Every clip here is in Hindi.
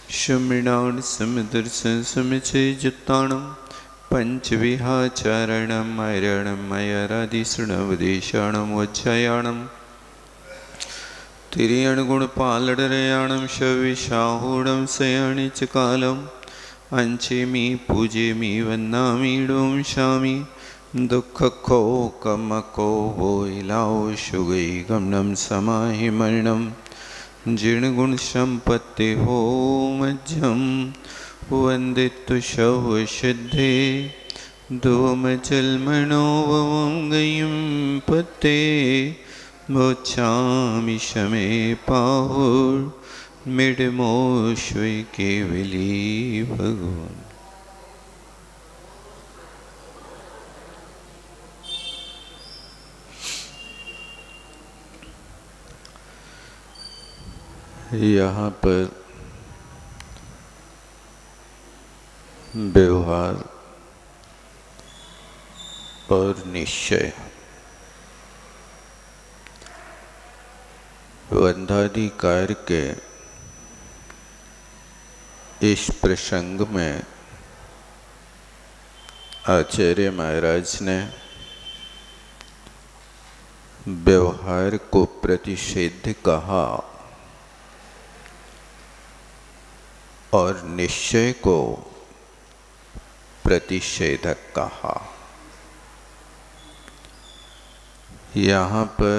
शमृणान् समदर्शन समुच्चयजुत्तानं पंचविहाचारणम् ऐरणम् अयरादिसृणवदेशाणं वज्जायाणं तिर्यणगुणपालडरयाणं शविशाहूढं सयाणि च कालम् अंचेमि पूजेमि वन्दामि डोंशामि दुःखको वोइलाओ शुगै गमनं समाहि मरणं जीर्णगुणसम्पत्ति हो मज्जं वन्दितु शवसिद्धे धूमजल्मणोवंगयं पते मोक्षामि शमे पाहुर्मिडमोश्वै केवली भगवान। यहाँ पर व्यवहार और निश्चय वंदादि कार्य के इस प्रसंग में आचार्य महाराज ने व्यवहार को प्रतिषेध कहा और निश्चय को प्रतिषेधक कहा। यहाँ पर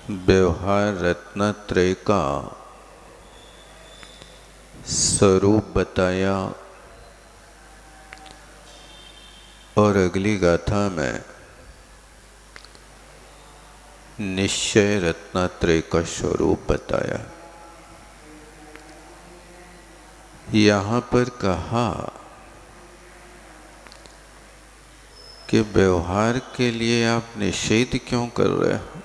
व्यवहार रत्नत्रय का स्वरूप बताया और अगली गाथा में निश्चय रत्नत्रय का स्वरूप बताया। यहाँ पर कहा कि व्यवहार के लिए आप निषेध क्यों कर रहे हो?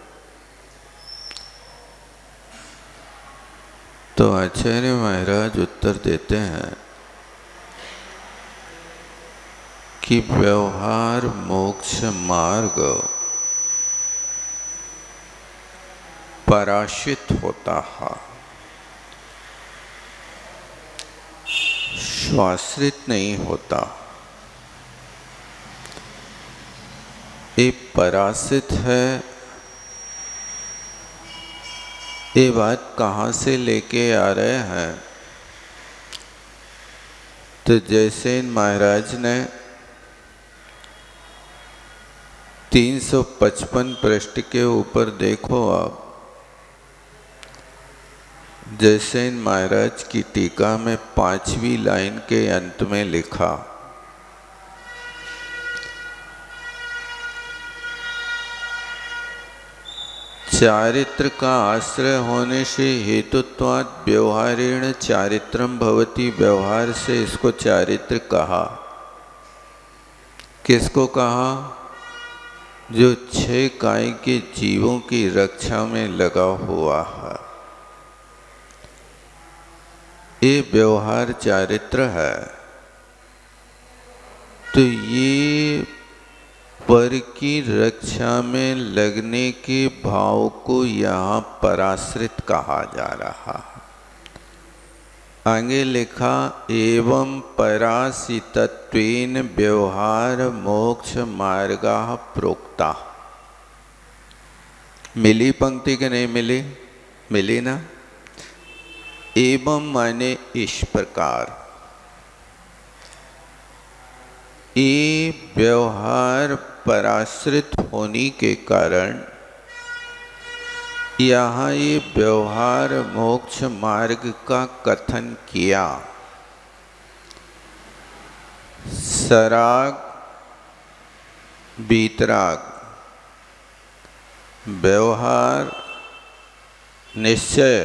तो आचार्य महाराज उत्तर देते हैं कि व्यवहार मोक्ष मार्ग पराश्रित होता है, स्वाश्रित नहीं होता। ये पराश्रित है, ये बात कहाँ से लेके आ रहे हैं? तो जैसे महाराज ने 355 पृष्ठ के ऊपर देखो आप, जैसे महाराज की टीका में 5वीं लाइन के अंत में लिखा, चारित्र का आश्रय होने से हेतुत्वात् व्यवहारेण चारित्रम भवति। व्यवहार से इसको चारित्र कहा। किसको कहा? जो 6 काय के जीवों की रक्षा में लगा हुआ है, ये व्यवहार चारित्र है। तो ये पर की रक्षा में लगने के भाव को यहाँ पराश्रित कहा जा रहा है। आगे लिखा एवं पराश्रितत्वेन व्यवहार मोक्ष मार्गाः प्रोक्ता। मिली पंक्ति के नहीं मिली? मिली ना? एवं माने इस प्रकार, ये व्यवहार पराश्रित होने के कारण यहाँ ये व्यवहार मोक्ष मार्ग का कथन किया। सराग बीतराग, व्यवहार, निश्चय,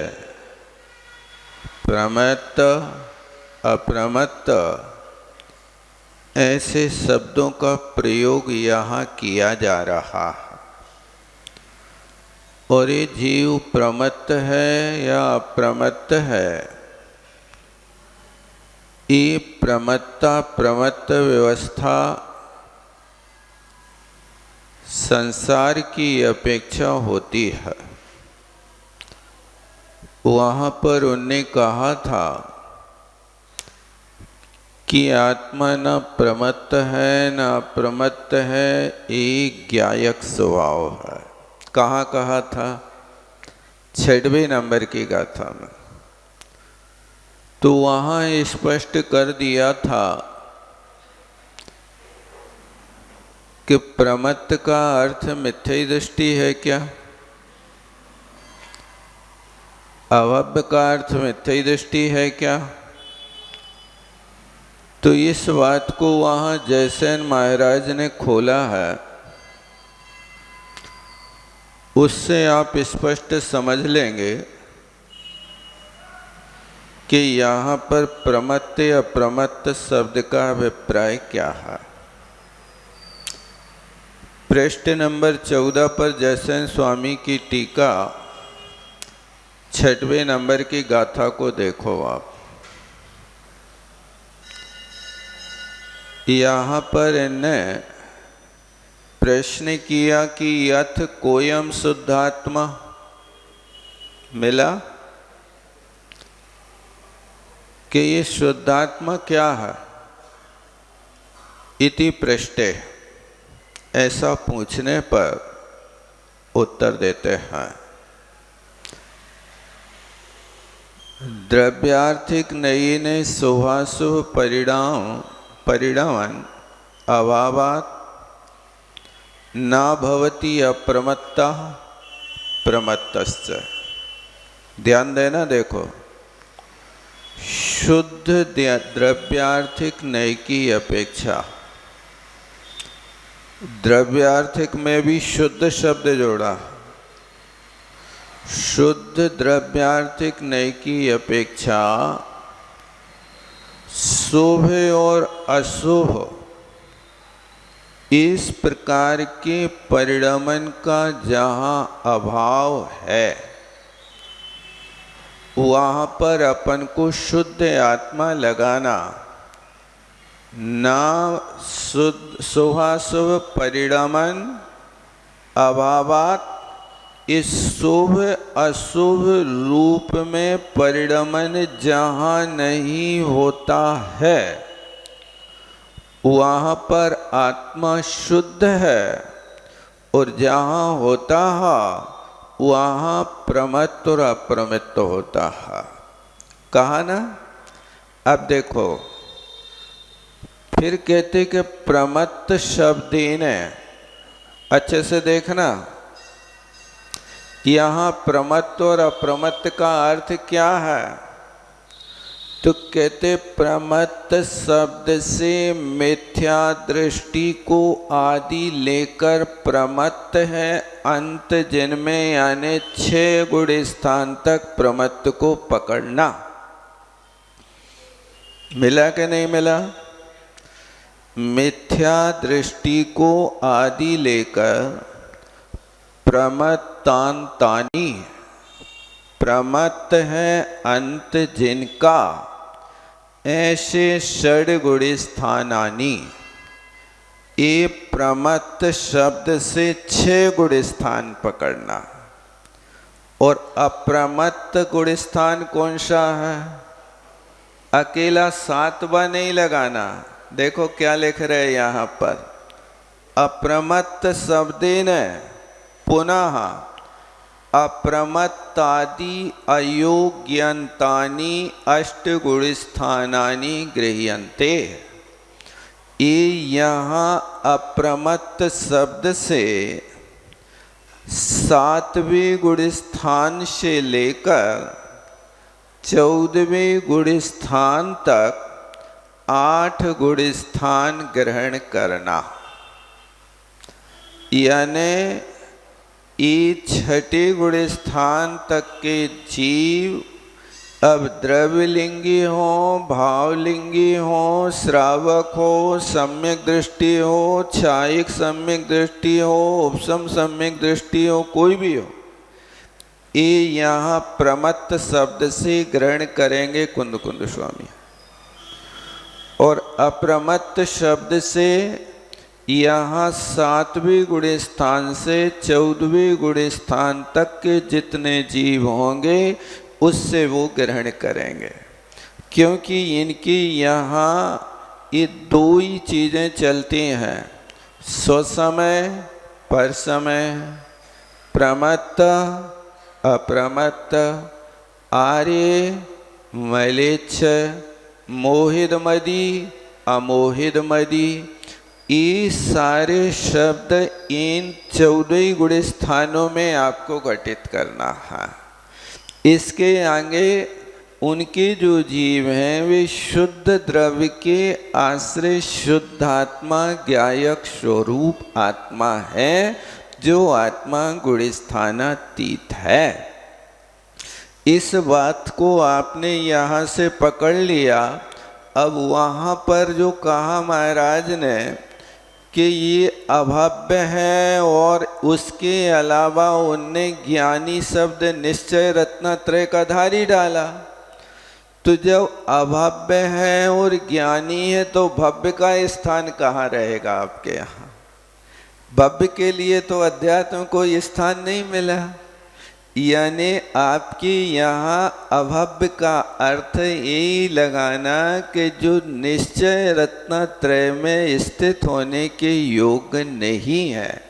प्रमत्त अप्रमत्त, ऐसे शब्दों का प्रयोग यहाँ किया जा रहा है। और ये जीव प्रमत्त है या अप्रमत्त है, ये प्रमत्ता प्रमत्त व्यवस्था संसार की अपेक्षा होती है। वहाँ पर उनने कहा था कि आत्मा न प्रमत्त है न अप्रमत्त है, एक ज्ञायक स्वभाव है। कहाँ कहा था? 6वें नंबर की गाथा में। तो वहाँ स्पष्ट कर दिया था कि प्रमत्त का अर्थ मिथ्या दृष्टि है क्या? अभव्य का अर्थ मिथ्या दृष्टि है क्या? तो इस बात को वहाँ जयसेन महाराज ने खोला है, उससे आप स्पष्ट समझ लेंगे कि यहाँ पर प्रमत्त अप्रमत्त शब्द का अभिप्राय क्या है। पृष्ठ नंबर 14 पर जयसेन स्वामी की टीका 6वें नंबर की गाथा को देखो आप। यहाँ पर इनने प्रश्न किया कि यथ कोयम शुद्धात्मा मिला, कि ये शुद्धात्मा क्या है इति पृष्ठे, ऐसा पूछने पर उत्तर देते हैं द्रव्यार्थिक नयीने शुभाशुभ परिणामन अभावात् न भवति अप्रमत्ता प्रमत्तश्च। ध्यान देना, देखो, शुद्ध द्रव्यार्थिक नय की अपेक्षा, द्रव्यार्थिक में भी शुद्ध शब्द जोड़ा, शुद्ध द्रव्यार्थिक नय की अपेक्षा शुभ और अशुभ इस प्रकार के परिणमन का जहाँ अभाव है, वहाँ पर अपन को शुद्ध आत्मा लगाना, ना शुभाशुभ परिणमन अभावात इस शुभ अशुभ रूप में परिणमन जहाँ नहीं होता है, वहाँ पर आत्मा शुद्ध है, और जहाँ होता है वहाँ प्रमत्त और अप्रमत्त होता है। कहा ना? अब देखो, फिर कहते कि प्रमत्त शब्द ने, अच्छे से देखना, यहाँ प्रमत्त और अप्रमत्त का अर्थ क्या है? तो कहते प्रमत्त शब्द से मिथ्या दृष्टि को आदि लेकर प्रमत्त है अंत जिनमें, यानी 6 गुण स्थान तक प्रमत्त को पकड़ना। मिला कि नहीं मिला? मिथ्या दृष्टि को आदि लेकर प्रमत्तांतानी, प्रमत्त है अंत जिनका, ऐसे षड्गुण स्थानानी, ये प्रमत्त शब्द से 6 गुण स्थान पकड़ना। और अप्रमत्त गुण स्थान कौन सा है? अकेला 7वां नहीं लगाना। देखो क्या लिख रहे यहाँ पर, अप्रमत्त शब्देन पुनः अप्रमत्तादि अयोग्यंतानि अष्टगुणस्थानानि गृह्यन्ते। ये यहाँ अप्रमत्त शब्द से 7वें गुण स्थान से लेकर 14वें गुण स्थान तक 8 गुण स्थान ग्रहण करना, यानी ये 6ठे गुण स्थान तक के जीव अब द्रव्यलिंगी हो, भावलिंगी हो, श्रावक हो, सम्यक दृष्टि हो, छायिक सम्यक दृष्टि हो, उपसम सम्यक दृष्टि हो, कोई भी हो, ये यहाँ प्रमत्त शब्द से ग्रहण करेंगे कुंद कुंद स्वामी। और अप्रमत्त शब्द से यहाँ 7वें गुण स्थान से 14वें गुण स्थान तक के जितने जीव होंगे, उससे वो ग्रहण करेंगे। क्योंकि इनकी यहाँ ये दो ही चीज़ें चलती हैं, स्वसमय परसमय, प्रमत्त अप्रमत्त, आर्य मलेच्छ, मोहित मदी अमोहित मदी। ये सारे शब्द इन 14 गुण स्थानों में आपको घटित करना है। इसके आगे उनके जो जीव हैं वे शुद्ध द्रव्य के आश्रय शुद्ध आत्मा ज्ञायक स्वरूप आत्मा है, जो आत्मा गुणस्थानातीत है। इस बात को आपने यहाँ से पकड़ लिया। अब वहाँ पर जो कहा महाराज ने कि ये अभव्य है, और उसके अलावा उनने ज्ञानी शब्द निश्चय रत्नत्रय का धारी डाला। तो जब अभव्य है और ज्ञानी है तो भव्य का स्थान कहाँ रहेगा आपके यहाँ? भव्य के लिए तो अध्यात्म को स्थान नहीं मिला। यानी आपके यहाँ अभव्य का अर्थ यही लगाना कि जो निश्चय रत्नत्रय में स्थित होने के योग्य नहीं है।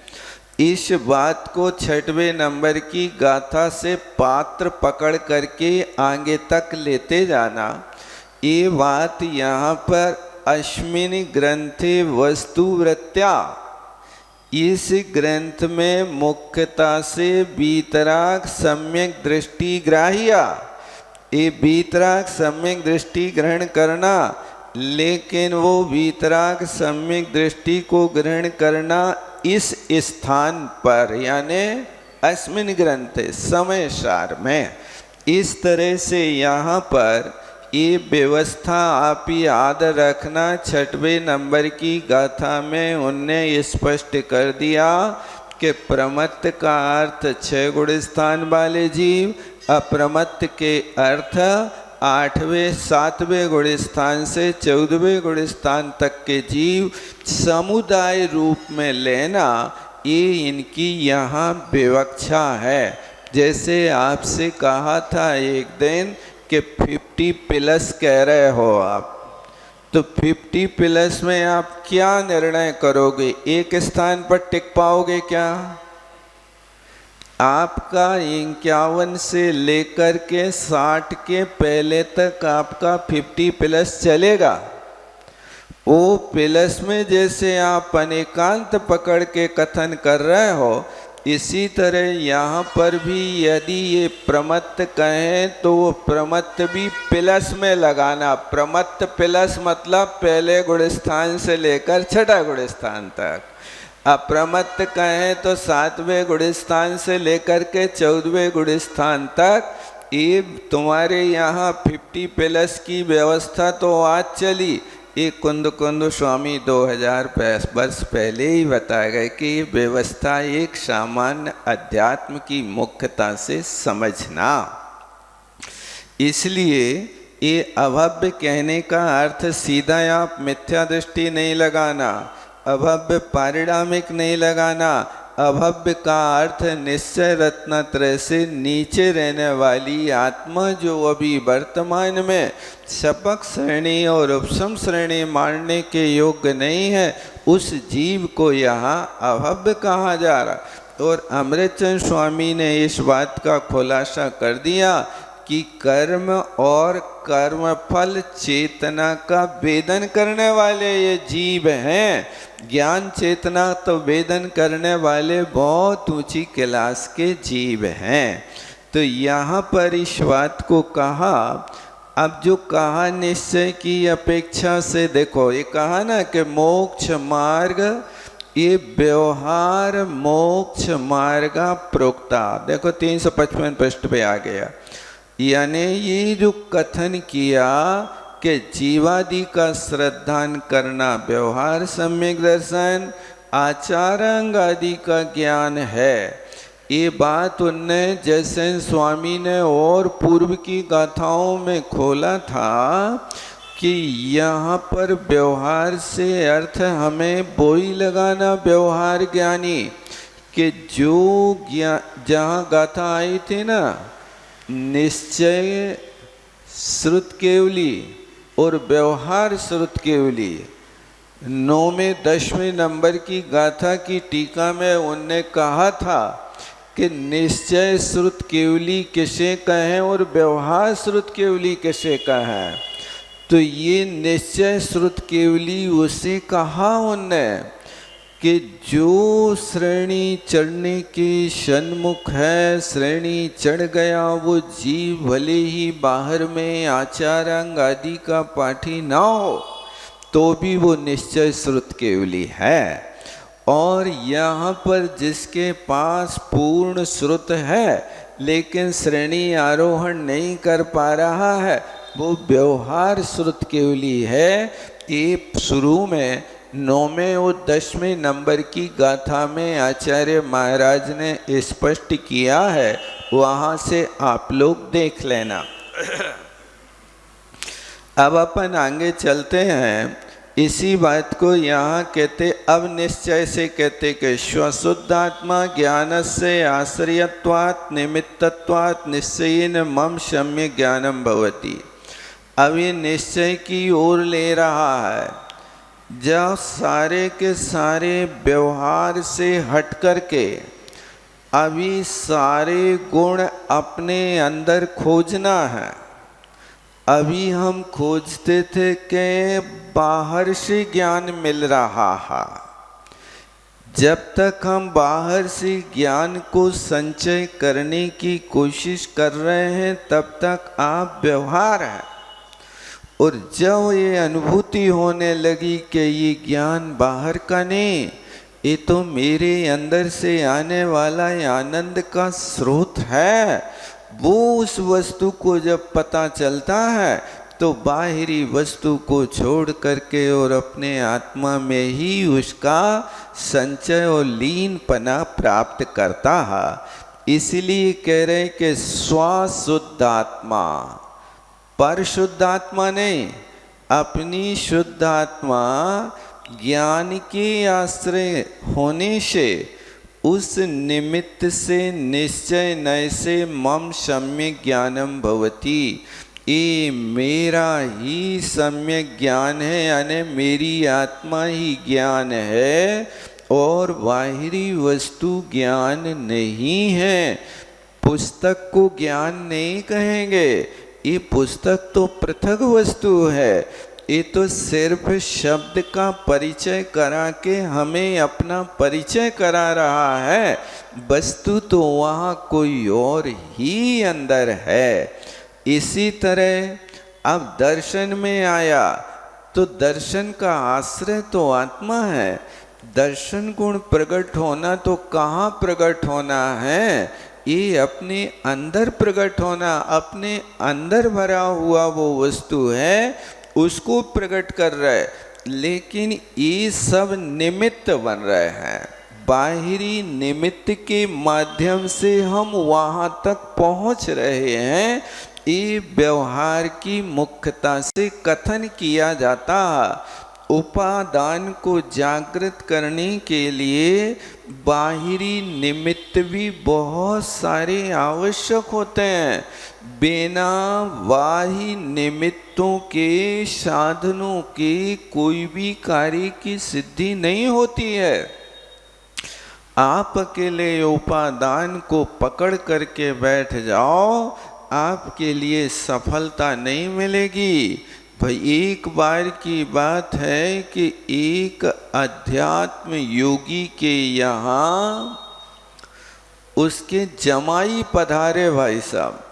इस बात को 6वें नंबर की गाथा से पात्र पकड़ करके आगे तक लेते जाना। ये बात यहाँ पर अस्मिन् ग्रंथे वस्तुवृत्त्या, इस ग्रंथ में मुख्यता से वीतराग सम्यक दृष्टि ग्राह्या, ये वीतराग सम्यक दृष्टि ग्रहण करना, लेकिन वो वीतराग सम्यक दृष्टि को ग्रहण करना इस स्थान पर, यानी अस्मिन् ग्रंथे समय सार में। इस तरह से यहाँ पर ये व्यवस्था आप ही याद रखना। 6वें नंबर की गाथा में उनने स्पष्ट कर दिया कि प्रमत्त का अर्थ 6 गुण स्थान वाले जीव, अप्रमत्त के अर्थ 8वें 7वें गुण स्थान से 14वें गुण स्थान तक के जीव समुदाय रूप में लेना, ये इनकी यहाँ विवक्षा है। जैसे आपसे कहा था एक दिन कि 50+ कह रहे हो आप, तो 50+ में आप क्या निर्णय करोगे? एक स्थान पर टिक पाओगे क्या? आपका 51 से लेकर के 60 के पहले तक आपका 50+ चलेगा। वो प्लस में जैसे आप अनेकांत पकड़ के कथन कर रहे हो, इसी तरह यहाँ पर भी यदि ये प्रमत्त कहें तो वो प्रमत्त भी प्लस में लगाना। प्रमत्त प्लस मतलब पहले गुण स्थान से लेकर 6ठा गुण स्थान तक। अप्रमत्त कहें तो 7वें गुण स्थान से लेकर के 14वें गुण स्थान तक। ये तुम्हारे यहाँ 50+ की व्यवस्था तो आज चली, ये कुंद स्वामी 2000 वर्ष पहले ही बताया गया कि ये व्यवस्था एक सामान्य अध्यात्म की मुख्यता से समझना। इसलिए ये अभव्य कहने का अर्थ सीधा आप मिथ्या दृष्टि नहीं लगाना, अभव्य पारिणामिक नहीं लगाना। अभव्य का अर्थ निश्चय रत्नत्रय से नीचे रहने वाली आत्मा, जो अभी वर्तमान में शपक श्रेणी और उपसम श्रेणी मानने के योग्य नहीं है, उस जीव को यहाँ अभव्य कहा जा रहा। और अमृतचंद स्वामी ने इस बात का खुलासा कर दिया कि कर्म और कर्मफल चेतना का वेदन करने वाले ये जीव हैं। ज्ञान चेतना तो वेदन करने वाले बहुत ऊंची क्लास के जीव हैं। तो यहाँ पर इस बात को कहा। अब जो कहा निश्चय की अपेक्षा से, देखो ये कहा ना कि मोक्ष मार्ग, ये व्यवहार मोक्ष मार्ग प्रोक्ता, देखो 355 पृष्ठ पे आ गया। यानी ये जो कथन किया कि जीवादि का श्रद्धान करना व्यवहार सम्यक दर्शन, आचारांग आदि का ज्ञान है, ये बात उनने जयसेन स्वामी ने और पूर्व की गाथाओं में खोला था कि यहाँ पर व्यवहार से अर्थ हमें वो ही लगाना व्यवहार ज्ञानी, कि जो जहाँ गाथा आई थी ना निश्चय श्रुत केवली और व्यवहार श्रुत केवली। 9वें 10वें नंबर की गाथा की टीका में उनने कहा था कि निश्चय श्रुत केवली किसे कहें और व्यवहार श्रुत केवली किसे कहें। तो ये निश्चय श्रुत केवली उसे कहा उनने कि जो श्रेणी चढ़ने के सन्मुख है, श्रेणी चढ़ गया वो जीव भले ही बाहर में आचारांग आदि का पाठी ना हो तो भी वो निश्चय श्रुत केवली है। और यहाँ पर जिसके पास पूर्ण श्रुत है लेकिन श्रेणी आरोहण नहीं कर पा रहा है वो व्यवहार श्रुत केवली है। ये शुरू में 9वें और 10वें नंबर की गाथा में आचार्य महाराज ने स्पष्ट किया है, वहाँ से आप लोग देख लेना। अब अपन आगे चलते हैं। इसी बात को यहाँ कहते, अब निश्चय से कहते कि स्वशुद्धात्मा ज्ञान से आश्रयत्वात् निमित्तत्वात् निश्चयेन मम सम्य ज्ञानम भवति। अब ये निश्चय की ओर ले रहा है। जब सारे के सारे व्यवहार से हट करके अभी सारे गुण अपने अंदर खोजना है। अभी हम खोजते थे कि बाहर से ज्ञान मिल रहा है। जब तक हम बाहर से ज्ञान को संचय करने की कोशिश कर रहे हैं तब तक आप व्यवहार है। और जब ये अनुभूति होने लगी कि ये ज्ञान बाहर का नहीं, ये तो मेरे अंदर से आने वाला आनंद का स्रोत है, वो उस वस्तु को जब पता चलता है तो बाहरी वस्तु को छोड़ करके और अपने आत्मा में ही उसका संचय और लीनपना प्राप्त करता है। इसलिए कह रहे कि स्वशुद्धात्मा, पर शुद्धात्मा नहीं, अपनी शुद्धात्मा ज्ञान के आश्रय होने से उस निमित्त से निश्चय नय से मम सम्यक ज्ञानम भवति। ये मेरा ही सम्यक ज्ञान है, यानी मेरी आत्मा ही ज्ञान है और बाहरी वस्तु ज्ञान नहीं है। पुस्तक को ज्ञान नहीं कहेंगे, ये पुस्तक तो पृथक वस्तु है। ये तो सिर्फ शब्द का परिचय करा के हमें अपना परिचय करा रहा है, वस्तु तो वहाँ कोई और ही अंदर है। इसी तरह अब दर्शन में आया तो दर्शन का आश्रय तो आत्मा है। दर्शन गुण प्रकट होना तो कहाँ प्रकट होना है, ये अपने अंदर प्रकट होना, अपने अंदर भरा हुआ वो वस्तु है उसको प्रकट कर रहे। लेकिन ये सब निमित्त बन रहे हैं, बाहरी निमित्त के माध्यम से हम वहाँ तक पहुँच रहे हैं। ये व्यवहार की मुख्यता से कथन किया जाता है। उपादान को जागृत करने के लिए बाहरी निमित्त भी बहुत सारे आवश्यक होते हैं। बिना बाह्य निमित्तों के साधनों के कोई भी कार्य की सिद्धि नहीं होती है। आप अकेले उपादान को पकड़ करके बैठ जाओ, आपके लिए सफलता नहीं मिलेगी। भाई एक बार की बात है कि एक अध्यात्म योगी के यहाँ उसके जमाई पधारे भाई साहब।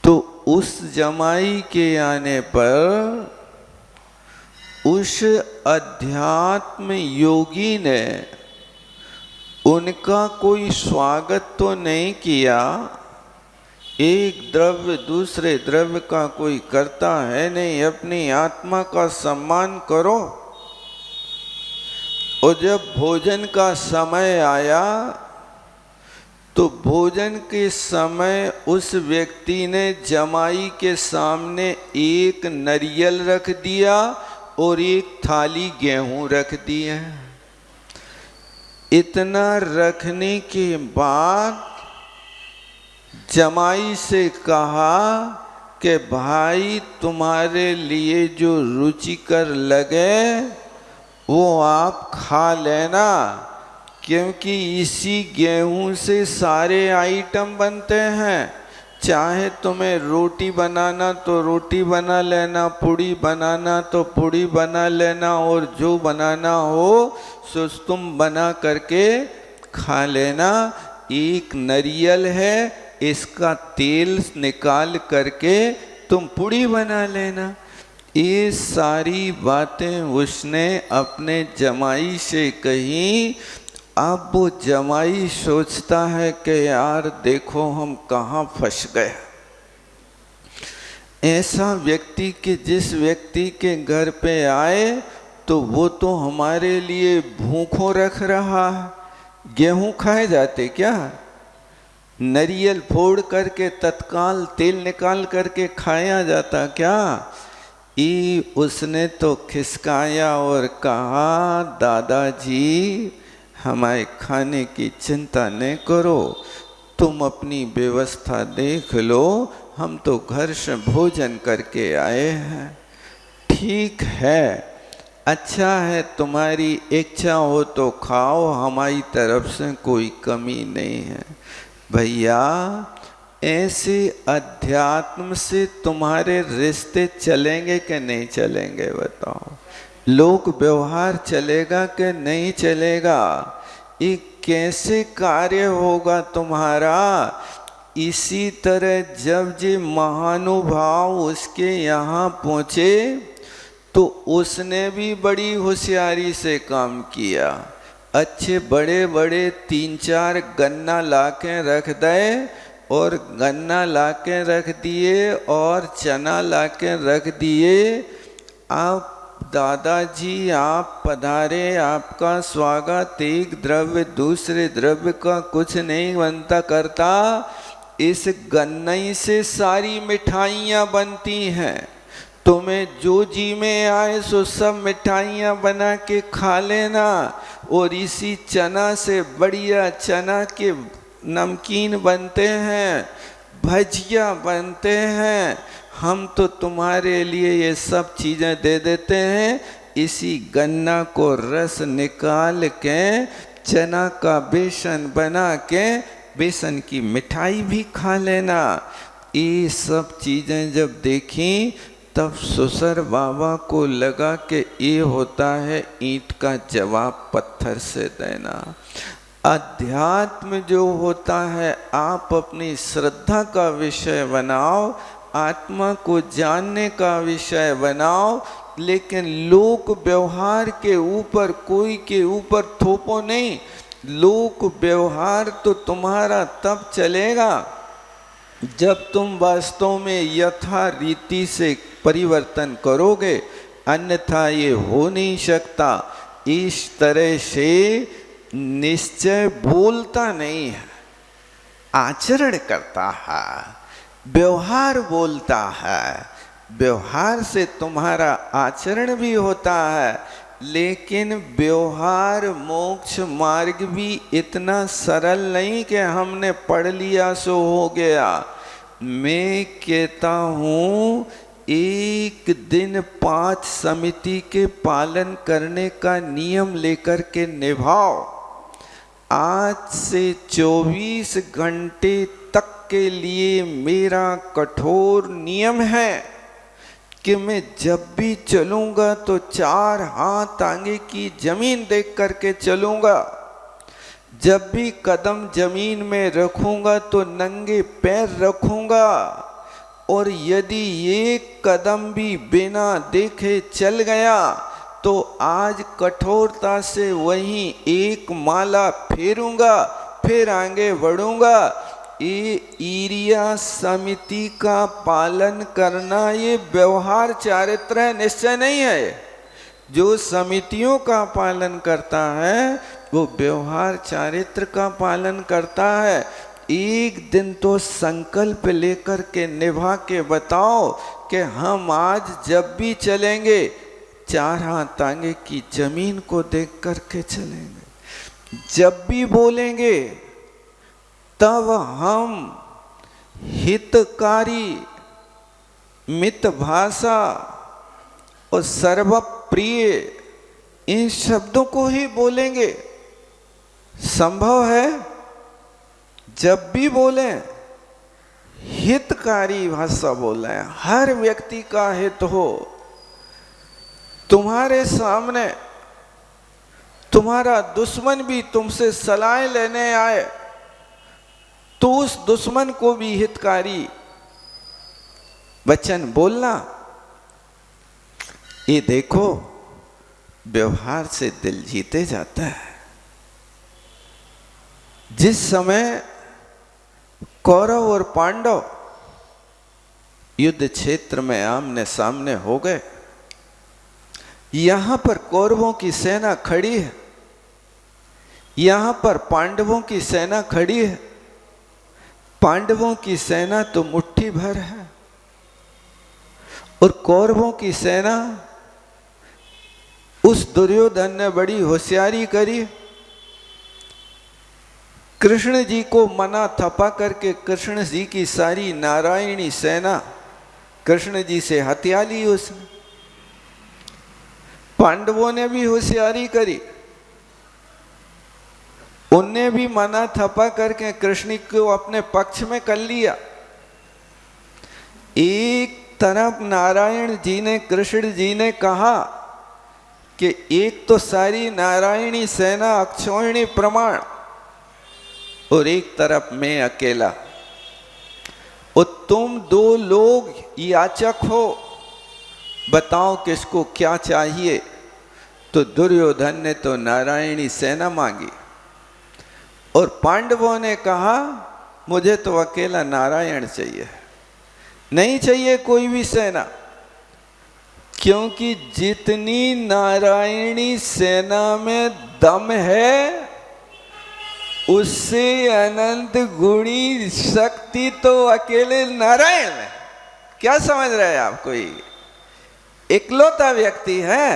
तो उस जमाई के आने पर उस अध्यात्म योगी ने उनका कोई स्वागत तो नहीं किया। एक द्रव्य दूसरे द्रव्य का कोई करता है नहीं, अपनी आत्मा का सम्मान करो। और जब भोजन का समय आया तो भोजन के समय उस व्यक्ति ने जमाई के सामने एक नारियल रख दिया और एक थाली गेहूं रख दिए। इतना रखने के बाद जमाई से कहा कि भाई तुम्हारे लिए जो रुचिकर लगे वो आप खा लेना, क्योंकि इसी गेहूं से सारे आइटम बनते हैं। चाहे तुम्हें रोटी बनाना तो रोटी बना लेना, पूड़ी बनाना तो पूड़ी बना लेना, और जो बनाना हो सो तुम बना करके खा लेना। एक नारियल है, इसका तेल निकाल करके तुम पूड़ी बना लेना। ये सारी बातें उसने अपने जमाई से कही। अब वो जमाई सोचता है कि यार देखो हम कहाँ फंस गए। ऐसा व्यक्ति के जिस व्यक्ति के घर पे आए तो वो तो हमारे लिए भूखों रख रहा है। गेहूं खाए जाते क्या? नारियल फोड़ करके तत्काल तेल निकाल करके खाया जाता क्या? उसने तो खिसकाया और कहा, दादाजी हमारे खाने की चिंता नहीं करो, तुम अपनी व्यवस्था देख लो, हम तो घर से भोजन करके आए हैं। ठीक है, अच्छा है, तुम्हारी इच्छा हो तो खाओ, हमारी तरफ से कोई कमी नहीं है। भैया ऐसे अध्यात्म से तुम्हारे रिश्ते चलेंगे कि नहीं चलेंगे बताओ? लोक व्यवहार चलेगा कि नहीं चलेगा? ये कैसे कार्य होगा तुम्हारा? इसी तरह जब जे महानुभाव उसके यहाँ पहुँचे तो उसने भी बड़ी होशियारी से काम किया। अच्छे बड़े बड़े 3-4 गन्ना लाके रख दे, और गन्ना लाके रख दिए और चना लाके रख दिए। आप दादाजी आप पधारे, आपका स्वागत। एक द्रव्य दूसरे द्रव्य का कुछ नहीं बनता करता, इस गन्नई से सारी मिठाइयाँ बनती हैं। तुम्हें जो जी में आए सो सब मिठाइयाँ बना के खा लेना। और इसी चना से बढ़िया चना के नमकीन बनते हैं, भजिया बनते हैं। हम तो तुम्हारे लिए ये सब चीज़ें दे देते हैं। इसी गन्ना को रस निकाल के चना का बेसन बना के बेसन की मिठाई भी खा लेना। ये सब चीज़ें जब देखी तब ससुर बाबा को लगा कि ये होता है ईंट का जवाब पत्थर से देना। अध्यात्म जो होता है आप अपनी श्रद्धा का विषय बनाओ, आत्मा को जानने का विषय बनाओ, लेकिन लोक व्यवहार के ऊपर कोई के ऊपर थोपो नहीं। लोक व्यवहार तो तुम्हारा तब चलेगा जब तुम वास्तव में यथा रीति से परिवर्तन करोगे, अन्यथा ये हो नहीं सकता। इस तरह से निश्चय बोलता नहीं है, आचरण करता है। व्यवहार बोलता है, व्यवहार से तुम्हारा आचरण भी होता है, लेकिन व्यवहार मोक्ष मार्ग भी इतना सरल नहीं कि हमने पढ़ लिया सो हो गया। मैं कहता हूँ एक दिन 5 समिति के पालन करने का नियम लेकर के निभाओ। आज से 24 घंटे तक के लिए मेरा कठोर नियम है कि मैं जब भी चलूँगा तो 4 हाथ आगे की जमीन देख करके चलूँगा। जब भी कदम जमीन में रखूँगा तो नंगे पैर रखूँगा, और यदि एक कदम भी बिना देखे चल गया तो आज कठोरता से वहीं एक माला फेरूँगा, फिर आगे बढ़ूँगा। ये ईरिया समिति का पालन करना ये व्यवहार चारित्र है, निश्चय नहीं है। जो समितियों का पालन करता है वो व्यवहार चारित्र का पालन करता है। एक दिन तो संकल्प लेकर के निभा के बताओ कि हम आज जब भी चलेंगे 4 हाथ आगे की जमीन को देख करके चलेंगे। जब भी बोलेंगे तब हम हितकारी, मित भाषा और सर्वप्रिय, इन शब्दों को ही बोलेंगे। संभव है जब भी बोलें हितकारी भाषा बोलें, हर व्यक्ति का हित हो। तुम्हारे सामने तुम्हारा दुश्मन भी तुमसे सलाह लेने आए तो उस दुश्मन को भी हितकारी वचन बोलना। ये देखो व्यवहार से दिल जीते जाता है। जिस समय कौरव और पांडव युद्ध क्षेत्र में आमने सामने हो गए, यहां पर कौरवों की सेना खड़ी है, यहां पर पांडवों की सेना खड़ी है। पांडवों की सेना तो मुट्ठी भर है और कौरवों की सेना, उस दुर्योधन ने बड़ी होशियारी करी। कृष्ण जी को मना थपा करके कृष्ण जी की सारी नारायणी सेना कृष्ण जी से हत्या ली उसने। पांडवों ने भी होशियारी करी, उनने भी मना थपा करके कृष्ण को अपने पक्ष में कर लिया। एक तरफ नारायण जी ने, कृष्ण जी ने कहा कि एक तो सारी नारायणी सेना अक्षौहिणी प्रमाण और एक तरफ मैं अकेला, और तुम दो लोग याचक हो, बताओ किसको क्या चाहिए। तो दुर्योधन ने तो नारायणी सेना मांगी और पांडवों ने कहा मुझे तो अकेला नारायण चाहिए, नहीं चाहिए कोई भी सेना। क्योंकि जितनी नारायणी सेना में दम है उससे अनंत गुणी शक्ति तो अकेले नारायण में। क्या समझ रहे हैं आप? कोई इकलौता व्यक्ति है,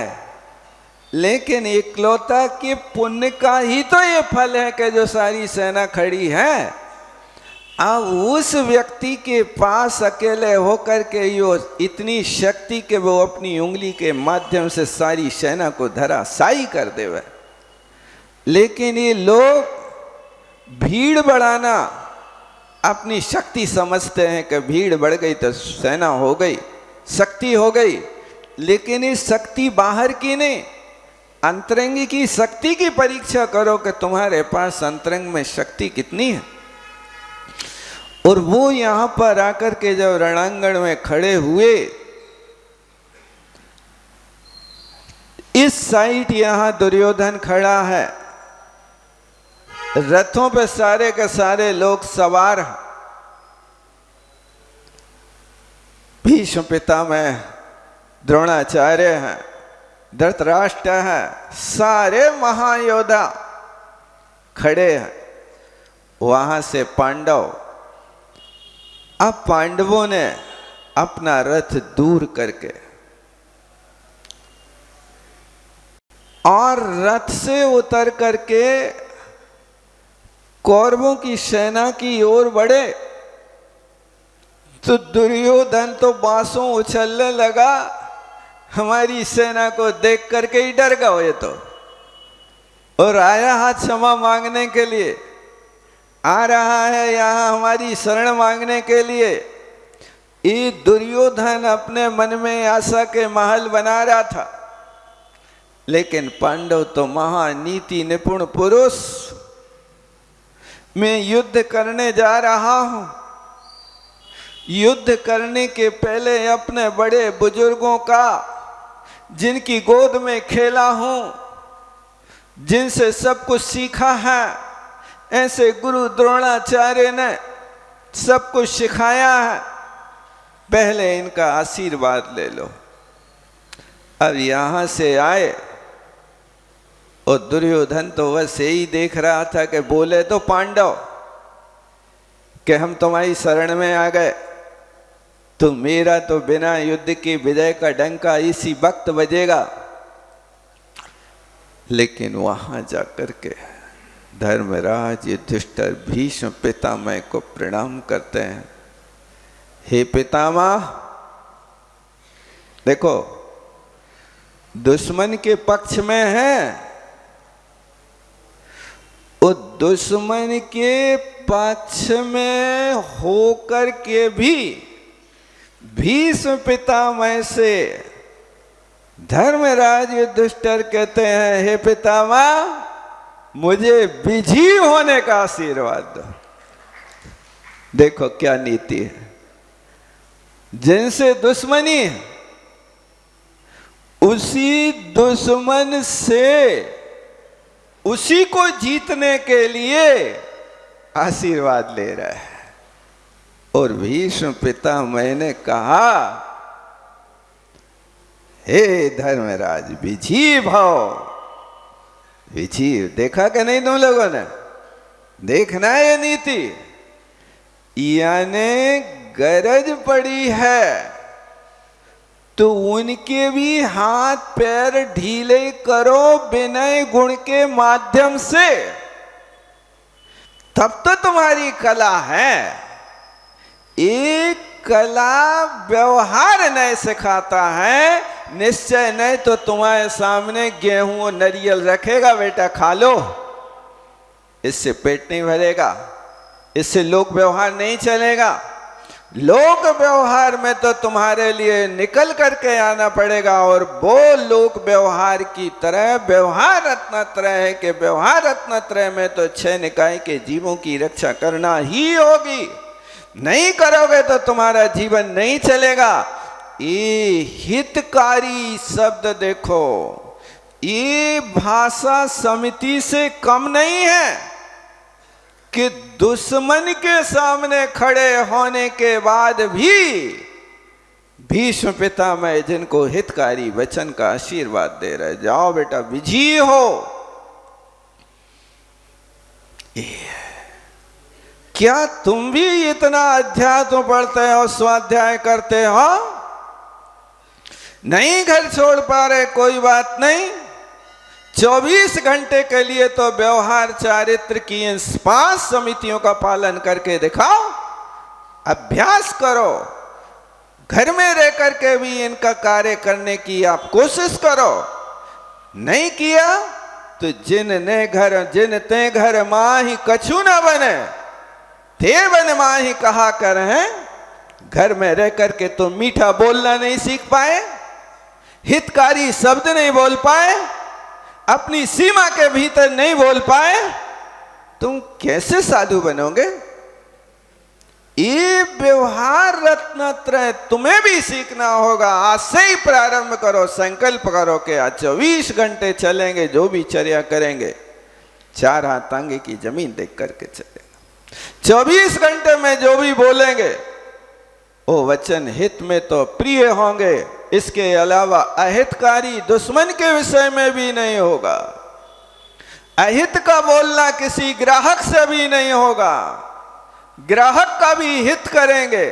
लेकिन इकलौता के पुण्य का ही तो ये फल है कि जो सारी सेना खड़ी है। अब उस व्यक्ति के पास अकेले होकर के यो इतनी शक्ति के वो अपनी उंगली के माध्यम से सारी सेना को धराशायी कर देवे। लेकिन ये लोग भीड़ बढ़ाना अपनी शक्ति समझते हैं कि भीड़ बढ़ गई तो सेना हो गई, शक्ति हो गई। लेकिन इस शक्ति बाहर की नहीं, अंतरंग की शक्ति की परीक्षा करो कि तुम्हारे पास अंतरंग में शक्ति कितनी है। और वो यहां पर आकर के जब रणांगण में खड़े हुए, इस साइड यहां दुर्योधन खड़ा है, रथों पे सारे के सारे लोग सवार हैं। भीष्म पितामह, द्रोणाचार्य हैं, धृतराष्ट्र है, सारे महायोद्धा खड़े हैं। वहां से पांडव, अब पांडवों ने अपना रथ दूर करके और रथ से उतर करके कौरवों की सेना की ओर बढ़े तो दुर्योधन तो बांसों उछलने लगा। हमारी सेना को देख करके ही डर गया ये तो, और आया हाथ क्षमा मांगने के लिए, आ रहा है यहाँ हमारी शरण मांगने के लिए। ये दुर्योधन अपने मन में आशा के महल बना रहा था, लेकिन पांडव तो महानीति निपुण पुरुष, मैं युद्ध करने जा रहा हूं, युद्ध करने के पहले अपने बड़े बुजुर्गों का, जिनकी गोद में खेला हूं, जिनसे सब कुछ सीखा है, ऐसे गुरु द्रोणाचार्य ने सब कुछ सिखाया है, पहले इनका आशीर्वाद ले लो। अब यहां से आए और दुर्योधन तो बस यही देख रहा था कि बोले तो पांडव कि हम तुम्हारी शरण में आ गए, तो मेरा तो बिना युद्ध की विजय का डंका इसी वक्त बजेगा। लेकिन वहां जाकर के धर्मराज युधिष्ठिर भीष्म पितामह को प्रणाम करते हैं। हे पितामह, देखो दुश्मन के पक्ष में है, वो दुश्मन के पक्ष में होकर के भी भीष्म पितामह से धर्मराज युधिष्ठिर कहते हैं, हे पितामह मुझे विजयी होने का आशीर्वाद दो। देखो क्या नीति है, जिनसे दुश्मनी है उसी दुश्मन से उसी को जीतने के लिए आशीर्वाद ले रहा है। और भीष्म पितामह ने कहा, हे धर्मराज विजयी भव। विजयी देखा कि नहीं तुम लोगों ने? देखना है ये नीति। यानी गरज पड़ी है तो उनके भी हाथ पैर ढीले करो विनय गुण के माध्यम से, तब तो तुम्हारी कला है। एक कला व्यवहार नहीं सिखाता है, निश्चय नहीं तो तुम्हारे सामने गेहूं और नारियल रखेगा, बेटा खा लो, इससे पेट नहीं भरेगा, इससे लोक व्यवहार नहीं चलेगा। लोक व्यवहार में तो तुम्हारे लिए निकल करके आना पड़ेगा, और वो लोक व्यवहार की तरह व्यवहार रत्नत्रय है कि व्यवहार रत्नत्रय में तो 6 निकाय के जीवों की रक्षा करना ही होगी। नहीं करोगे तो तुम्हारा जीवन नहीं चलेगा। ये हितकारी शब्द देखो, ये भाषा समिति से कम नहीं है कि दुश्मन के सामने खड़े होने के बाद भी भीष्म पितामह जिनको हितकारी वचन का आशीर्वाद दे रहे, जाओ बेटा विजयी हो। क्या तुम भी इतना अध्यात्म पढ़ते हो, स्वाध्याय करते हो? नहीं घर छोड़ पा रहे, कोई बात नहीं, 24 घंटे के लिए तो व्यवहार चारित्र की इन 5 समितियों का पालन करके दिखाओ, अभ्यास करो। घर में रह करके भी इनका कार्य करने की आप कोशिश करो। नहीं किया तो जिन ते घर माही कछु न बने, थे बन माही कहा कर हैं। घर में रह करके तो मीठा बोलना नहीं सीख पाए, हितकारी शब्द नहीं बोल पाए, अपनी सीमा के भीतर नहीं बोल पाए, तुम कैसे साधु बनोगे? ये व्यवहार रत्नत्रय तुम्हें भी सीखना होगा। आज से ही प्रारंभ करो, संकल्प करो कि आज 24 घंटे चलेंगे, जो भी चर्या करेंगे 4 हाथ आगे की जमीन देख करके चलेंगे। 24 घंटे में जो भी बोलेंगे वो वचन हित में तो प्रिय होंगे, इसके अलावा अहितकारी दुश्मन के विषय में भी नहीं होगा। अहित का बोलना किसी ग्राहक से भी नहीं होगा, ग्राहक का भी हित करेंगे।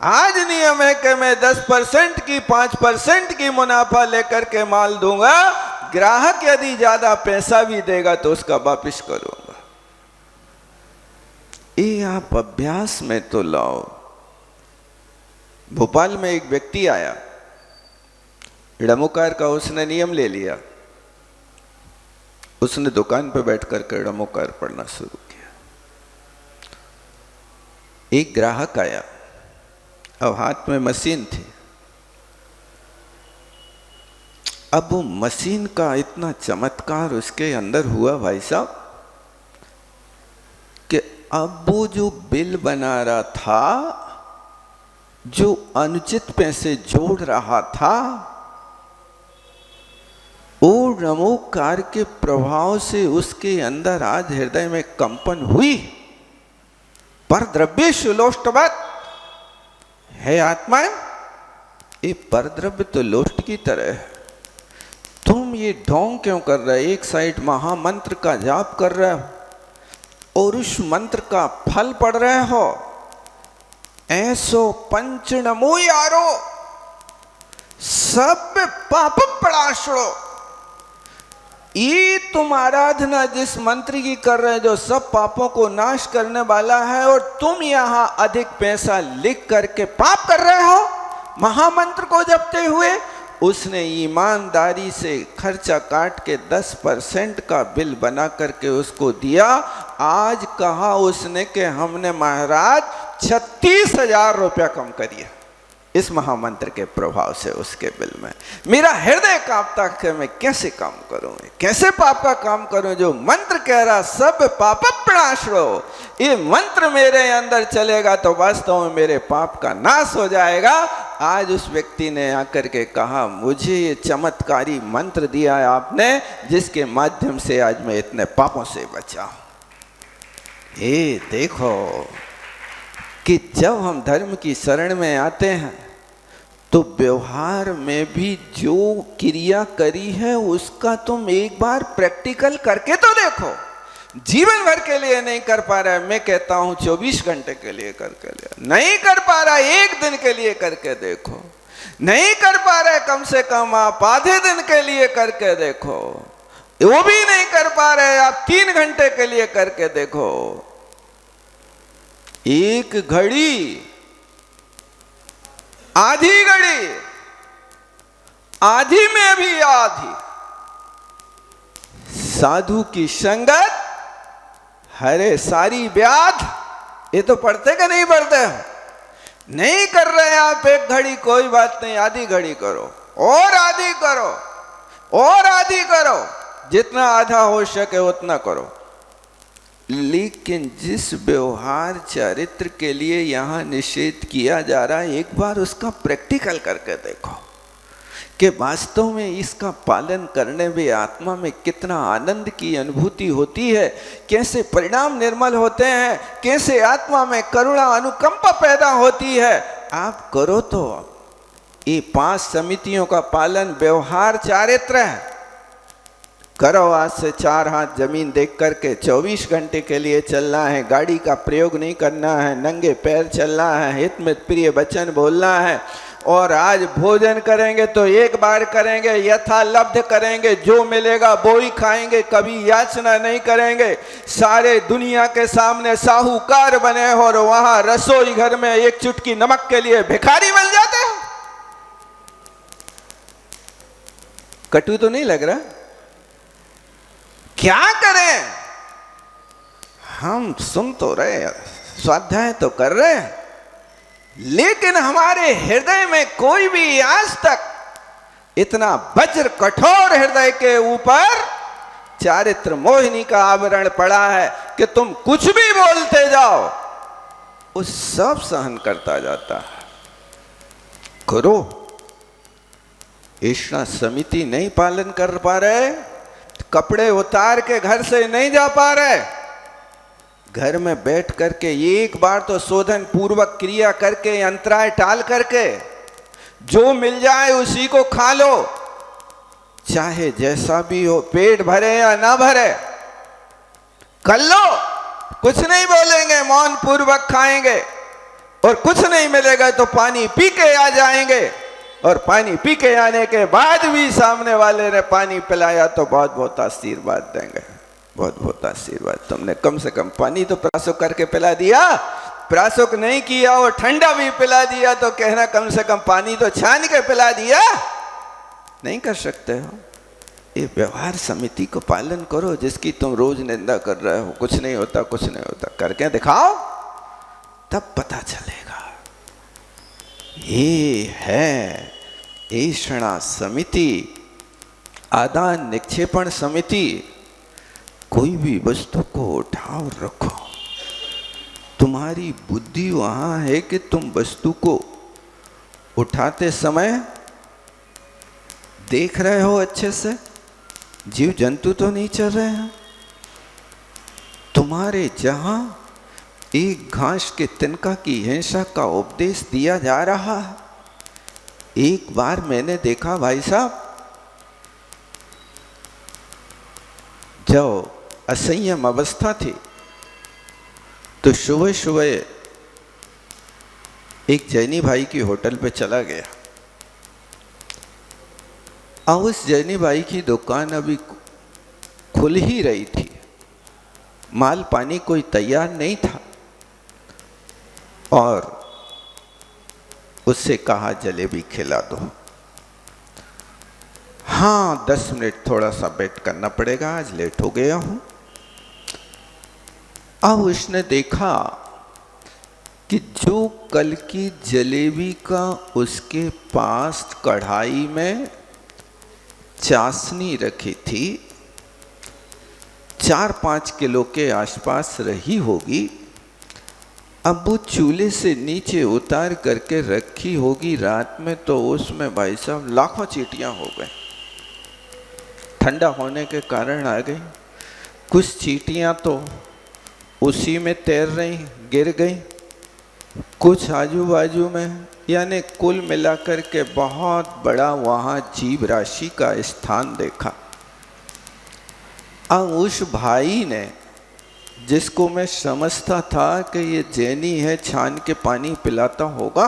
आज नियम है कि मैं 10% की 5% की मुनाफा लेकर के माल दूंगा, ग्राहक यदि ज्यादा पैसा भी देगा तो उसका वापिस करूंगा। ये आप अभ्यास में तो लाओ। भोपाल में एक व्यक्ति आया, ड़मोकार का उसने नियम ले लिया। उसने दुकान पर बैठ कर ड़मोकार पढ़ना शुरू किया। एक ग्राहक आया, अब हाथ में मशीन थी। अब वो मशीन का इतना चमत्कार उसके अंदर हुआ भाई साहब, कि अब वो जो बिल बना रहा था, जो अनुचित पैसे जोड़ रहा था, वो ड़मोकार के प्रभाव से उसके अंदर आज हृदय में कंपन हुई। पर द्रव्य सुलोष्टवत् है आत्मा, ये पर द्रव्य तो लोष्ट की तरह है। तुम ये ढोंग क्यों कर रहे? एक साइड महामंत्र का जाप कर रहे हो और उस मंत्र का फल पढ़ रहे हो। ऐसो पंच नमो यारो, सब पाप पड़ाशड़ो। ये तुम आराधना जिस मंत्र की कर रहे हो जो सब पापों को नाश करने वाला है, और तुम यहां अधिक पैसा लिख करके पाप कर रहे हो महामंत्र को जपते हुए। उसने ईमानदारी से खर्चा काट के 10% का बिल बना करके उसको दिया। आज कहा उसने कि हमने महाराज 36,000 रुपया कम करिए इस महामंत्र के प्रभाव से उसके बिल में। मेरा हृदय कांपता कि मैं कैसे काम करूं, कैसे पाप का काम करूं। जो मंत्र कह रहा सब पाप प्रणाशो, ये मंत्र मेरे अंदर चलेगा तो वास्तव में मेरे पाप का नाश हो जाएगा। आज उस व्यक्ति ने आकर के कहा मुझे ये चमत्कारी मंत्र दिया है आपने, जिसके माध्यम से आज मैं इतने पापों से बचा हूं। ये देखो कि जब हम धर्म की शरण में आते हैं तो व्यवहार में भी जो क्रिया करी है उसका तुम एक बार प्रैक्टिकल करके तो देखो। जीवन भर के लिए नहीं कर पा रहा है, मैं कहता हूं 24 घंटे के लिए करके ले, नहीं कर पा रहा एक दिन के लिए करके देखो, नहीं कर पा रहे कम से कम आप आधे दिन के लिए करके देखो, वो भी नहीं कर पा रहे आप 3 घंटे के लिए करके देखो। एक घड़ी, आधी घड़ी, आधी में भी आधी साधु की संगत हरे सारी व्याध। ये तो पढ़ते कि नहीं पढ़ते? नहीं कर रहे आप एक घड़ी, कोई बात नहीं, आधी घड़ी करो और आधी करो और आधी करो, जितना आधा हो सके उतना करो। लेकिन जिस व्यवहार चरित्र के लिए यहां निषेध किया जा रहा है, एक बार उसका प्रैक्टिकल करके देखो कि वास्तव में इसका पालन करने में आत्मा में कितना आनंद की अनुभूति होती है, कैसे परिणाम निर्मल होते हैं, कैसे आत्मा में करुणा अनुकंपा पैदा होती है। आप करो तो ये 5 समितियों का पालन व्यवहार चारित्र है, करो। आज से 4 हाथ जमीन देख करके 24 घंटे के लिए चलना है, गाड़ी का प्रयोग नहीं करना है, नंगे पैर चलना है, हित में प्रिय वचन बोलना है। और आज भोजन करेंगे तो एक बार करेंगे, यथालब्ध करेंगे, जो मिलेगा वो ही खाएंगे, कभी याचना नहीं करेंगे। सारे दुनिया के सामने साहूकार बने हो और वहां रसोई घर में एक चुटकी नमक के लिए भिखारी बन जाते हो। कटु तो नहीं लग रहा? क्या करें? हम सुन तो रहे, स्वाध्याय तो कर रहे हैं, लेकिन हमारे हृदय में कोई भी आज तक इतना वज्र कठोर हृदय के ऊपर चारित्र मोहिनी का आवरण पड़ा है कि तुम कुछ भी बोलते जाओ वो सब सहन करता जाता है। करो। ईष्णा समिति नहीं पालन कर पा रहे, कपड़े उतार के घर से नहीं जा पा रहे, घर में बैठ करके एक बार तो शोधन पूर्वक क्रिया करके, अंतराय टाल करके जो मिल जाए उसी को खा लो, चाहे जैसा भी हो, पेट भरे या ना भरे कर लो। कुछ नहीं बोलेंगे, मौन पूर्वक खाएंगे, और कुछ नहीं मिलेगा तो पानी पी के आ जाएंगे, और पानी पी के आने के बाद भी सामने वाले ने पानी पिलाया तो बहुत बहुत आशीर्वाद देंगे, बहुत बहुत आशीर्वाद। तुमने कम से कम पानी तो प्रासुक करके पिला दिया, प्रासुक नहीं किया और ठंडा भी पिला दिया तो कहना कम से कम पानी तो छान के पिला दिया। नहीं कर सकते हो। ये व्यवहार समिति को पालन करो जिसकी तुम रोज निंदा कर रहे हो। कुछ नहीं होता, कुछ नहीं होता, करके दिखाओ तब पता चलेगा। ये है ईषणा समिति, आदान निक्षेपण समिति। कोई भी वस्तु को उठाओ रखो, तुम्हारी बुद्धि वहां है कि तुम वस्तु को उठाते समय देख रहे हो अच्छे से, जीव जंतु तो नहीं चल रहे हैं तुम्हारे। जहां एक घास के तिनका की हिंसा का उपदेश दिया जा रहा है। एक बार मैंने देखा भाई साहब, जब असंयम अवस्था थी तो सुबह सुबह एक जैनी भाई की होटल पे चला गया। अब उस जैनी भाई की दुकान अभी फूल ही रही थी, माल पानी कोई तैयार नहीं था। और उससे कहा जलेबी खिला दो। हाँ 10 मिनट थोड़ा सा वेट करना पड़ेगा, आज लेट हो गया हूं। अब उसने देखा कि जो कल की जलेबी का उसके पास कढ़ाई में चाशनी रखी थी, 4-5 किलो के आसपास रही होगी, अब वो चूल्हे से नीचे उतार करके रखी होगी रात में, तो उसमें भाई साहब लाखों चींटियां हो गए। ठंडा होने के कारण आ गई। कुछ चींटियां तो उसी में तैर रही, गिर गई, कुछ आजू बाजू में, यानी कुल मिलाकर के बहुत बड़ा वहाँ जीव राशि का स्थान देखा। अब उस भाई ने, जिसको मैं समझता था कि ये जैनी है, छान के पानी पिलाता होगा,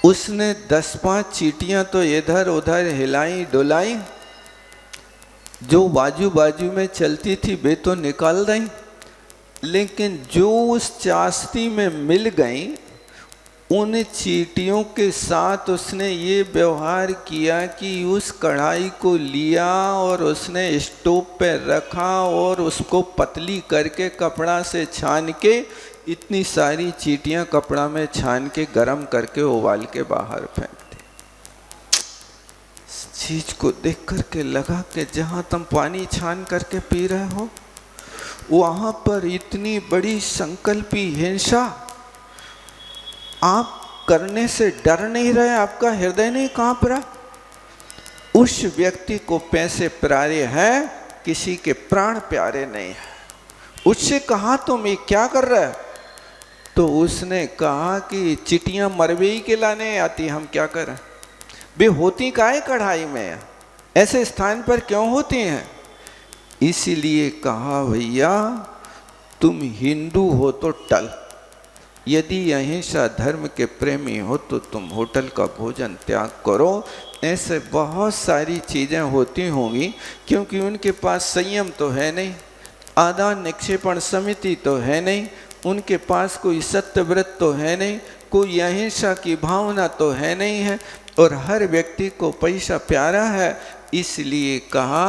उसने 10-5 चींटियां तो इधर उधर हिलाई डुलाई, जो बाजू बाजू में चलती थी वे तो निकाल रही, लेकिन जो उस चाशनी में मिल गई, उन चींटियों के साथ उसने ये व्यवहार किया कि उस कढ़ाई को लिया और उसने स्टोव पे रखा और उसको पतली करके कपड़ा से छान के, इतनी सारी चींटियां कपड़ा में छान के गरम करके उबाल के बाहर फेंक दी। इस चीज को देख करके लगा कि जहां तुम पानी छान करके पी रहे हो, वहां पर इतनी बड़ी संकल्पी हिंसा आप करने से डर नहीं रहे, आपका हृदय नहीं कांप रहा। उस व्यक्ति को पैसे प्यारे हैं, किसी के प्राण प्यारे नहीं है। उससे कहा तुम ये क्या कर रहा है? तो उसने कहा कि चिटियां मरवे के लाने आती, हम क्या करें, वे होती काहे कढ़ाई में, ऐसे स्थान पर क्यों होती हैं? इसीलिए कहा भैया तुम हिंदू हो तो टल, यदि अहिंसा धर्म के प्रेमी हो तो तुम होटल का भोजन त्याग करो। ऐसे बहुत सारी चीज़ें होती होंगी, क्योंकि उनके पास संयम तो है नहीं, आदान निक्षेपण समिति तो है नहीं, उनके पास कोई सत्यव्रत तो है नहीं, कोई अहिंसा की भावना तो है नहीं है, और हर व्यक्ति को पैसा प्यारा है। इसलिए कहा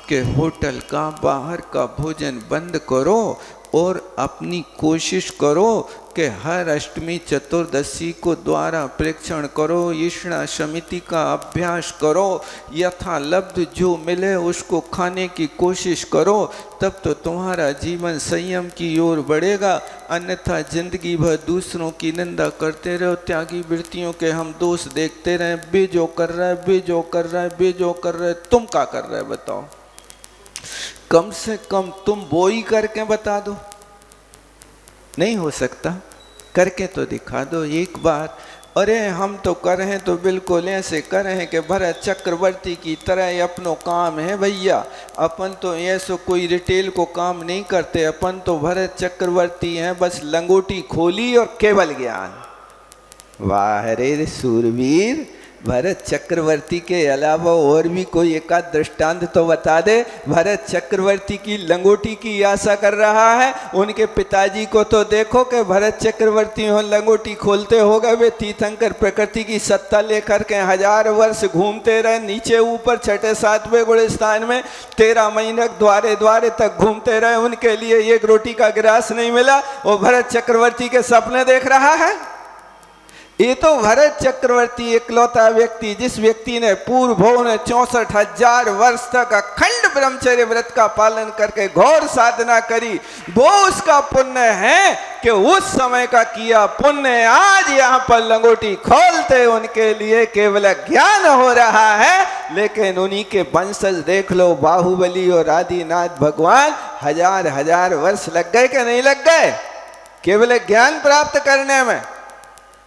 कि होटल का बाहर का भोजन बंद करो और अपनी कोशिश करो कि हर अष्टमी चतुर्दशी को द्वारा प्रेक्षण करो, ईषणा समिति का अभ्यास करो, यथालब्ध जो मिले उसको खाने की कोशिश करो, तब तो तुम्हारा जीवन संयम की ओर बढ़ेगा। अन्यथा जिंदगी भर दूसरों की निंदा करते रहो, त्यागी वृत्तियों के हम दोष देखते रहे, बे जो कर रहा है, बे जो कर रहा है, बे जो कर रहा है, तुम क्या कर रहे हो बताओ? कम से कम तुम वो ही करके बता दो। नहीं हो सकता, करके तो दिखा दो एक बार। अरे हम तो कर रहे हैं तो बिल्कुल ऐसे कर रहे हैं कि भरत चक्रवर्ती की तरह अपनो काम है भैया। अपन तो ऐसो कोई रिटेल को काम नहीं करते, अपन तो भरत चक्रवर्ती हैं, बस लंगोटी खोली और केवल ज्ञान। वाह रे सूरवीर, भरत चक्रवर्ती के अलावा और भी कोई एकाध दृष्टांत तो बता दे। भरत चक्रवर्ती की लंगोटी की आशा कर रहा है, उनके पिताजी को तो देखो कि भरत चक्रवर्ती हो लंगोटी खोलते होगा, वे तीर्थंकर प्रकृति की सत्ता लेकर के 1000 वर्ष घूमते रहे, नीचे ऊपर 6ठे 7वें गुलिस्तान में 13 महीने द्वारे द्वारे तक घूमते रहे, उनके लिए एक रोटी का गिलास नहीं मिला। वो भरत चक्रवर्ती के सपने देख रहा है। ये तो भरत चक्रवर्ती इकलौता व्यक्ति, जिस व्यक्ति ने पूर्व भव ने 64,000 वर्ष तक अखंड ब्रह्मचर्य व्रत का पालन करके घोर साधना करी, वो उसका पुण्य है कि उस समय का किया पुण्य आज यहाँ पर लंगोटी खोलते उनके लिए केवल ज्ञान हो रहा है। लेकिन उन्हीं के वंशज देख लो, बाहुबली और आदिनाथ भगवान 1000 वर्ष लग गए कि नहीं लग गए केवल ज्ञान प्राप्त करने में।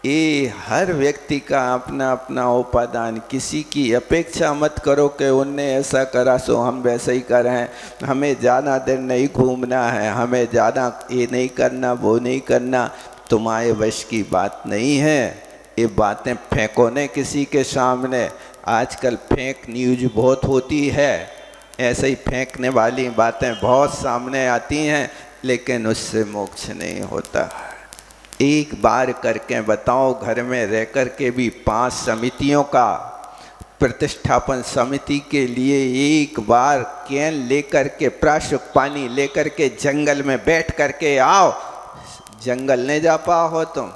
ये हर व्यक्ति का अपना अपना उपादान, किसी की अपेक्षा मत करो कि उनने ऐसा करा सो हम वैसे ही कर रहे हैं, हमें ज़्यादा देर नहीं घूमना है, हमें ज़्यादा ये नहीं करना वो नहीं करना। तुम्हारे वश की बात नहीं है, ये बातें फेंको नहीं किसी के सामने। आजकल फेक न्यूज बहुत होती है, ऐसे ही फेंकने वाली बातें बहुत सामने आती हैं, लेकिन उससे मोक्ष नहीं होता। एक बार करके बताओ, घर में रह कर के भी 5 समितियों का प्रतिष्ठापन समिति के लिए एक बार कैन लेकर के प्राशुक पानी लेकर के जंगल में बैठ करके आओ, जंगल नहीं जा पाओ तुम,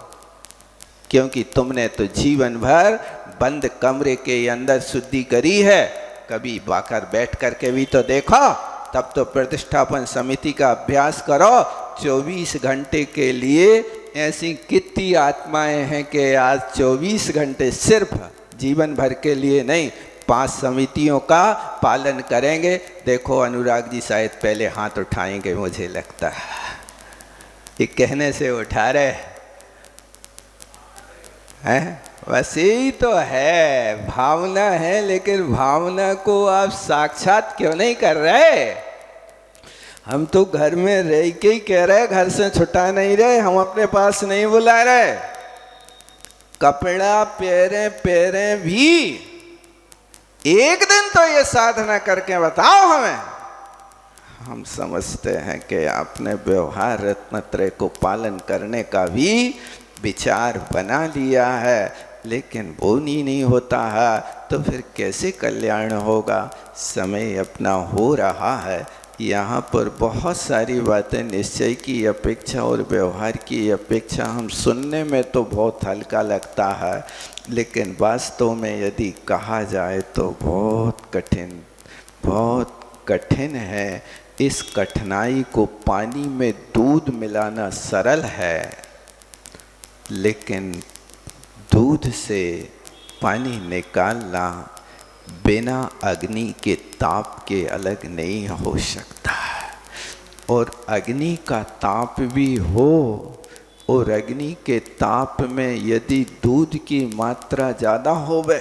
क्योंकि तुमने तो जीवन भर बंद कमरे के अंदर शुद्धि करी है। कभी बाकर बैठ करके भी तो देखो, तब तो प्रतिष्ठापन समिति का अभ्यास करो। 24 घंटे के लिए ऐसी कितनी आत्माएं हैं कि आज 24 घंटे सिर्फ जीवन भर के लिए नहीं, 5 समितियों का पालन करेंगे। देखो अनुराग जी शायद पहले हाथ उठाएंगे, मुझे लगता है ये कहने से उठा रहे हैं। बस यही तो है, भावना है, लेकिन भावना को आप साक्षात क्यों नहीं कर रहे? हम तो घर में रह के ही कह रहे, घर से छुटा नहीं रहे, हम अपने पास नहीं बुला रहे। कपड़ा पहरे भी एक दिन तो ये साधना करके बताओ हमें। हम समझते हैं कि आपने व्यवहार रत्नत्रय को पालन करने का भी विचार बना लिया है, लेकिन वो नहीं होता है, तो फिर कैसे कल्याण होगा? समय अपना हो रहा है, यहाँ पर बहुत सारी बातें निश्चय की अपेक्षा और व्यवहार की अपेक्षा हम सुनने में तो बहुत हल्का लगता है, लेकिन वास्तव में यदि कहा जाए तो बहुत कठिन है। इस कठिनाई को पानी में दूध मिलाना सरल है, लेकिन दूध से पानी निकालना बिना अग्नि के ताप के अलग नहीं हो सकता। और अग्नि का ताप भी हो, और अग्नि के ताप में यदि दूध की मात्रा ज़्यादा होवे,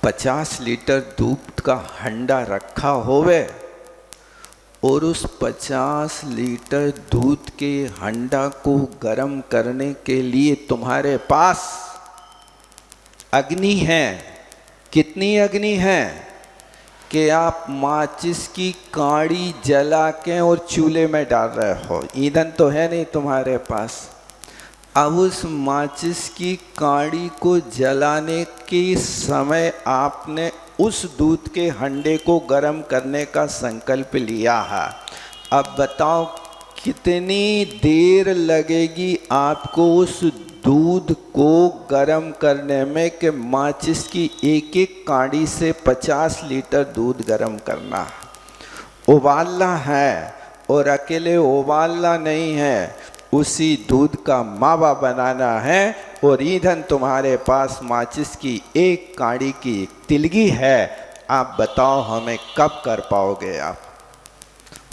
50 लीटर दूध का हंडा रखा होवे, और उस 50 लीटर दूध के हंडा को गर्म करने के लिए तुम्हारे पास अग्नि है। कितनी अग्नि है कि आप माचिस की काड़ी जला के और चूल्हे में डाल रहे हो, ईंधन तो है नहीं तुम्हारे पास। अब उस माचिस की काड़ी को जलाने के समय आपने उस दूध के हंडे को गर्म करने का संकल्प लिया है। अब बताओ कितनी देर लगेगी आपको उस दूध को गर्म करने में कि माचिस की एक काड़ी से 50 लीटर दूध गर्म करना, उबालना है, और अकेले उबालना नहीं है, उसी दूध का मावा बनाना है, और ईंधन तुम्हारे पास माचिस की एक काड़ी की तिलगी है। आप बताओ हमें कब कर पाओगे आप?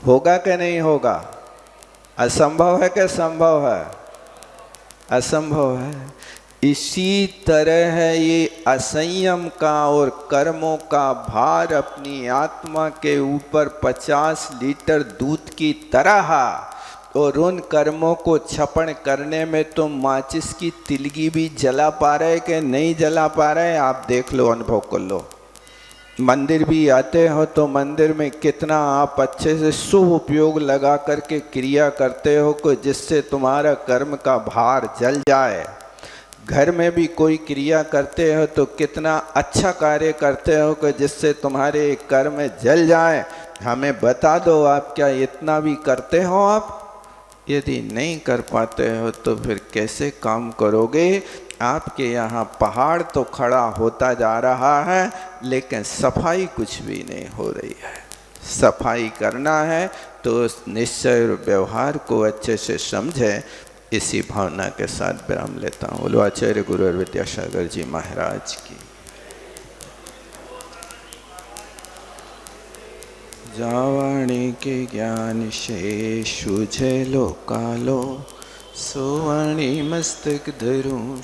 होगा कि नहीं होगा? असंभव है कि संभव है? असंभव है। इसी तरह है ये असंयम का और कर्मों का भार अपनी आत्मा के ऊपर 50 लीटर दूध की तरह, और उन कर्मों को छपन करने में तुम माचिस की तिलगी भी जला पा रहे कि नहीं जला पा रहे? आप देख लो, अनुभव कर लो। मंदिर भी आते हो तो मंदिर में कितना आप अच्छे से शुभ उपयोग लगा करके क्रिया करते हो कि जिससे तुम्हारा कर्म का भार जल जाए। घर में भी कोई क्रिया करते हो तो कितना अच्छा कार्य करते हो कि जिससे तुम्हारे कर्म जल जाए। हमें बता दो, आप क्या इतना भी करते हो? आप यदि नहीं कर पाते हो तो फिर कैसे काम करोगे? आपके यहाँ पहाड़ तो खड़ा होता जा रहा है, लेकिन सफाई कुछ भी नहीं हो रही है। सफाई करना है तो निश्चय और व्यवहार को अच्छे से समझें। इसी भावना के साथ विराम लेता हूँ। बोलो आचार्य गुरु और विद्यासागर जी महाराज की। जावाणी के ज्ञान से सूझे लो कालो, सोवाणी मस्तक धरूं।